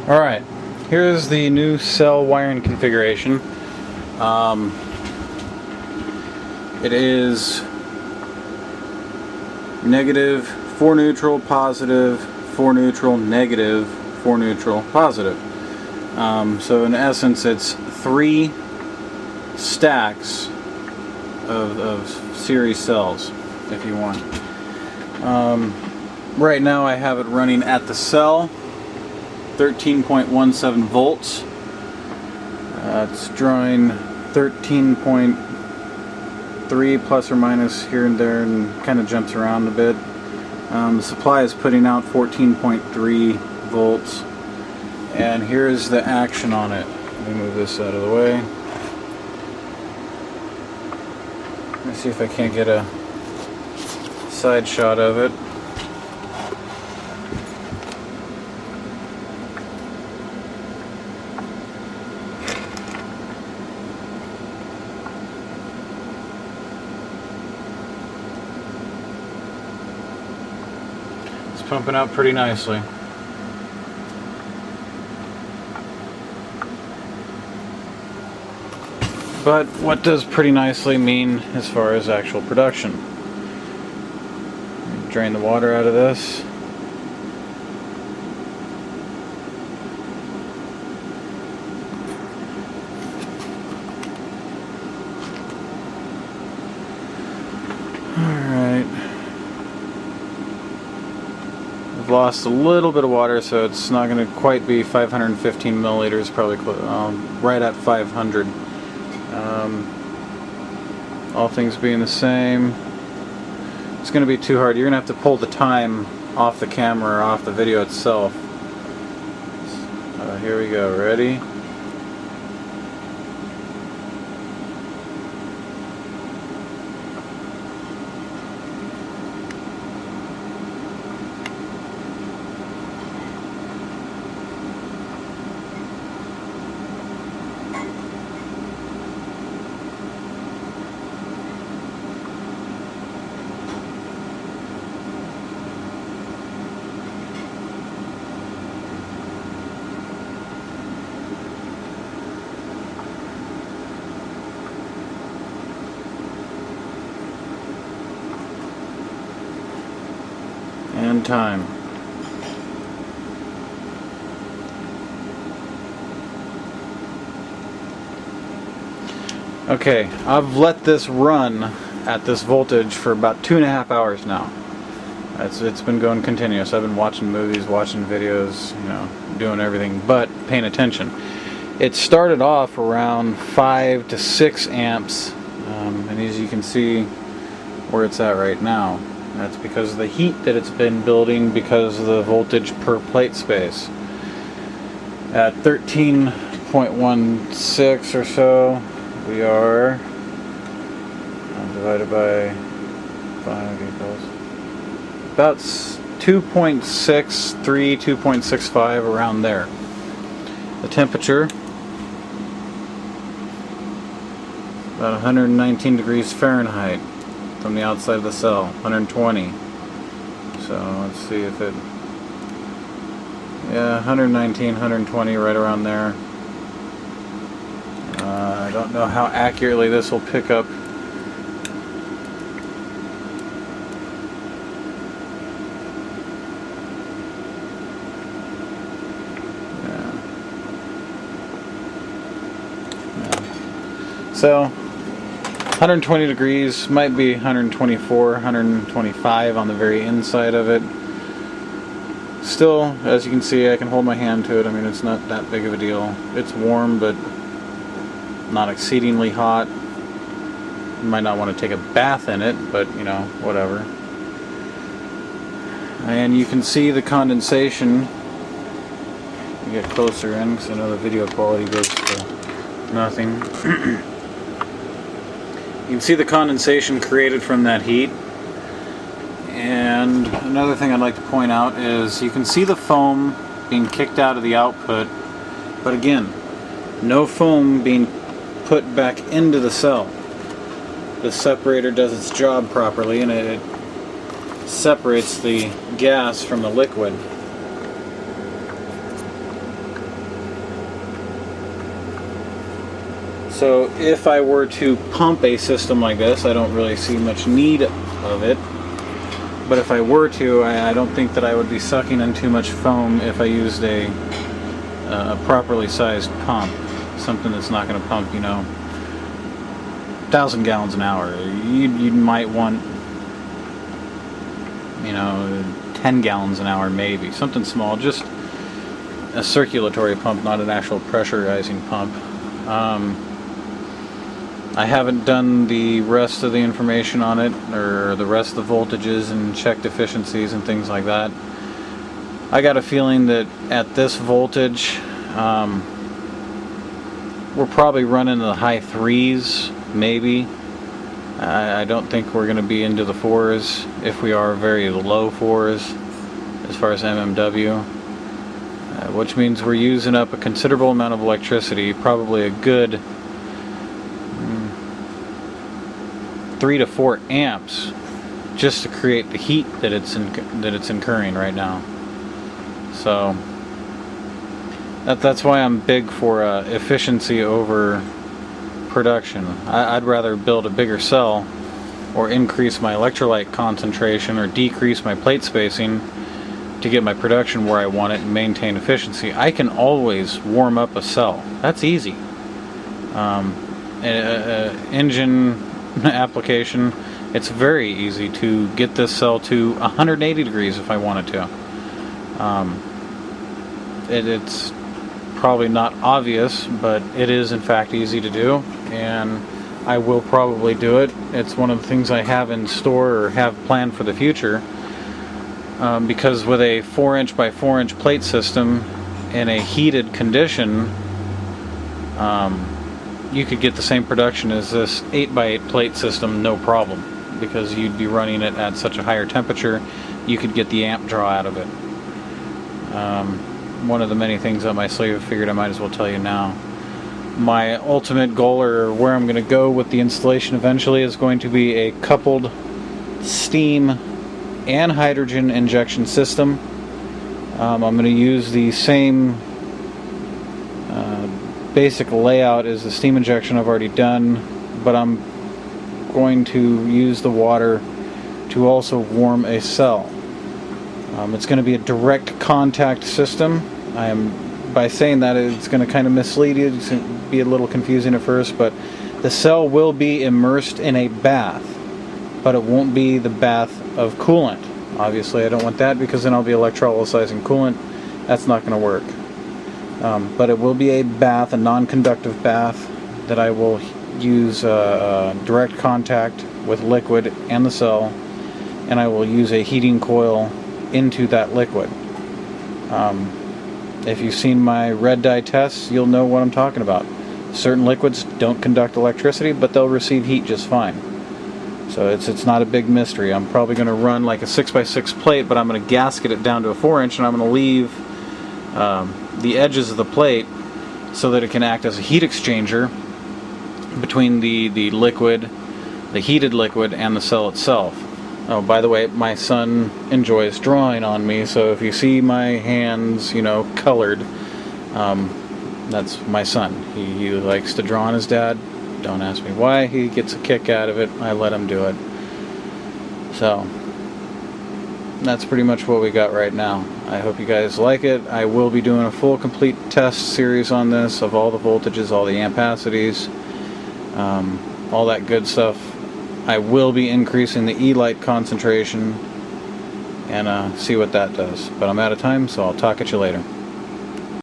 Alright, here's the new cell wiring configuration. It is negative, 4 neutral, positive, 4 neutral, negative, 4 neutral, positive. So in essence it's 3 stacks of series cells, if you want. Right now I have it running at the cell, 13.17 volts. It's drawing 13.3 plus or minus here and there, and kind of jumps around a bit. The supply is putting out 14.3 volts, and here's the action on it. Let me move this out of the way. Let's see if I can't get a side shot of it. It's pumping out pretty nicely. But what does pretty nicely mean as far as actual production? Drain the water out of this. Alright. I've lost a little bit of water, so it's not going to quite be 515 milliliters, probably right at 500. All things being the same, it's going to be too hard. You're going to have to pull the time off the camera or off the video itself. Here we go. Ready? And time. Okay, I've let this run at this voltage for about 2.5 hours now. It's been going continuous. I've been watching movies, watching videos, you know, doing everything but paying attention. It started off around 5 to 6 amps, and as you can see where it's at right now. That's because of the heat that it's been building because of the voltage per plate space. At 13.16 or so, we are divided by 5 equals about 2.63, 2.65, around there. The temperature, about 119 degrees Fahrenheit. From the outside of the cell, 120. So let's see if it, yeah, 119, 120, right around there. I don't know how accurately this will pick up. Yeah. So 120 degrees, might be 124, 125 on the very inside of it. Still, as you can see, I can hold my hand to it. I mean, it's not that big of a deal. It's warm, but not exceedingly hot. You might not want to take a bath in it, but, you know, whatever. And you can see the condensation. You get closer in, because I know the video quality goes to nothing. You can see the condensation created from that heat. And another thing I'd like to point out is you can see the foam being kicked out of the output, but again, no foam being put back into the cell. The separator does its job properly, and it separates the gas from the liquid. So if I were to pump a system like this, I don't really see much need of it. But if I were to, I don't think that I would be sucking in too much foam if I used a properly sized pump. Something that's not going to pump, 1,000 gallons an hour. You might want, 10 gallons an hour maybe. Something small, just a circulatory pump, not an actual pressurizing pump. I haven't done the rest of the information on it, or the rest of the voltages and checked efficiencies and things like that. I got a feeling that at this voltage, we're probably running the high 3s, maybe. I don't think we're going to be into the 4s. If we are, very low 4s as far as MMW. Which means we're using up a considerable amount of electricity, probably a good 3 to 4 amps, just to create the heat that it's incurring right now. So that's why I'm big for efficiency over production. I'd rather build a bigger cell, or increase my electrolyte concentration, or decrease my plate spacing to get my production where I want it and maintain efficiency. I can always warm up a cell. That's easy. Engine application, it's very easy to get this cell to 180 degrees if I wanted to. It's probably not obvious, but it is in fact easy to do, and I will probably do it. It's one of the things I have in store or have planned for the future, because with a 4-inch by 4-inch plate system in a heated condition, you could get the same production as this 8x8 plate system, no problem, because you'd be running it at such a higher temperature. You could get the amp draw out of it. One of the many things on my sleeve, I figured I might as well tell you now. My ultimate goal, or where I'm going to go with the installation eventually, is going to be a coupled steam and hydrogen injection system. I'm going to use the same basic layout as the steam injection I've already done, but I'm going to use the water to also warm a cell. It's going to be a direct contact system. By saying that, it's going to kind of mislead you. It's going to be a little confusing at first, but the cell will be immersed in a bath, but it won't be the bath of coolant. Obviously, I don't want that, because then I'll be electrolyzing coolant. That's not going to work. But it will be a bath, a non-conductive bath, that I will use direct contact with liquid and the cell, and I will use a heating coil into that liquid. If you've seen my red dye tests, you'll know what I'm talking about. Certain liquids don't conduct electricity, but they'll receive heat just fine. So it's not a big mystery. I'm probably going to run like a 6x6 plate, but I'm going to gasket it down to a 4-inch, and I'm going to leave the edges of the plate so that it can act as a heat exchanger between the liquid, the heated liquid, and the cell itself. Oh, by the way, my son enjoys drawing on me, so if you see my hands, colored, that's my son. He likes to draw on his dad. Don't ask me why. He gets a kick out of it. I let him do it. So, that's pretty much what we got right now. I hope you guys like it. I will be doing a full complete test series on this, of all the voltages, all the ampacities, all that good stuff. I will be increasing the E-light concentration and see what that does. But I'm out of time, so I'll talk at you later.